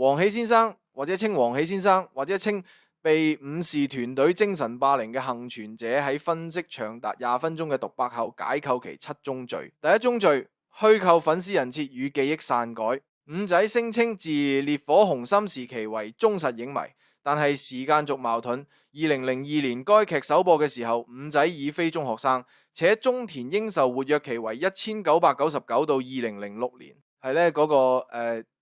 王喜先生或者稱王喜先生或者稱被伍氏團隊精神霸凌嘅幸存者喺分析長達20分鐘嘅獨白後解構其7宗罪。第一宗罪，虛構粉絲人設與記憶篡改。伍仔聲稱自烈火雄心時期為忠實影迷，但係時間軸矛盾。2002年該劇首播嘅時候，伍仔已非中學生，且中田英壽活躍期為1999到2006年，係咧嗰個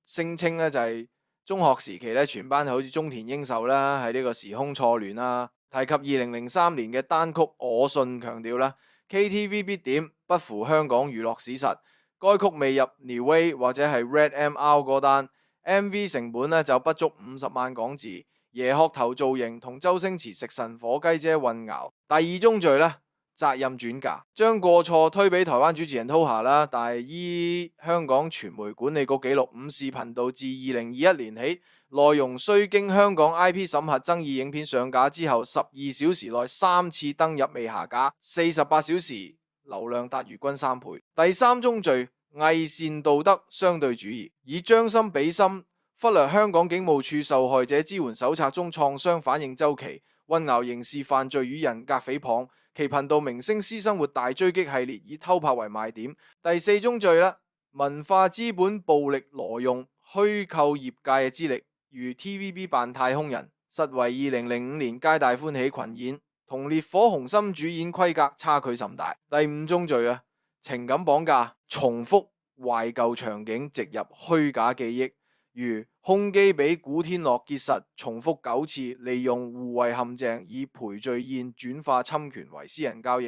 聲稱咧就係中學時期咧全班好似中田英壽啦，喺呢個時空錯亂啦。提及2003年嘅單曲《我信》，強調啦 KTV 必點不符香港娛樂史實。該曲未入 Neway 或者係 Red MR 歌單 ，MV 成本咧就不足50萬港幣，椰殼頭造型同周星馳食神火雞姐混淆。第二宗罪咧，責任轉嫁，將過錯推俾台灣主持人濤霞啦。但係依香港傳媒管理局記錄，伍氏頻道自2021年起，內容須經香港 IP 審核，爭議影片上架之後12小時內3次登入未下架，48小時流量達月均3倍。第三宗罪，偽善道德相對主義，以將心比心，忽略香港警務處受害者支援手冊中創傷反應週期，混淆刑事犯罪與人格誹謗。其頻道明星私生活大追擊系列以偷拍為賣點。第四宗罪啦，文化資本暴力挪用，虛構業界嘅資歷，如 TVB 扮太空人，實為2005年皆大歡喜群演。同烈火雄心主演規格差距甚大。第五宗罪啊，情感綁架，重複懷舊場景，植入虛假記憶，如胸肌比古天樂結實重複9次，利用互惠陷阱以賠罪宴轉化侵權為私人交易。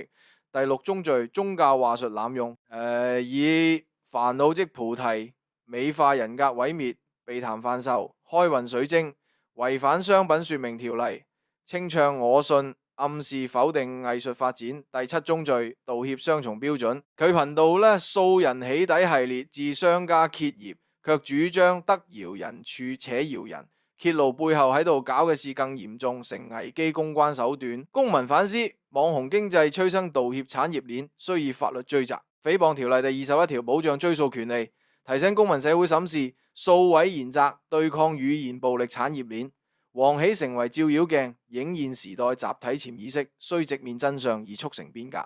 第六宗罪，宗教話術濫用，以煩惱即菩提美化人格毀滅，避談販售，開運水晶，違反商品說明條例，清唱我信，暗示否定藝術發展。第七宗罪，道歉雙重標準。佢頻道咧素人起底系列，致商家揭業，卻主張得饒人處且饒人，揭露背後喺度搞嘅事更嚴重，成危機公關手段。公民反思，網紅經濟催生道歉產業鏈，需以法律追責。誹謗條例第21條保障追訴權利，提醒公民社會審視數位言責，對抗語言暴力產業鏈。王喜成為照妖鏡，映現時代集體潛意識，需直面真相以促成變革。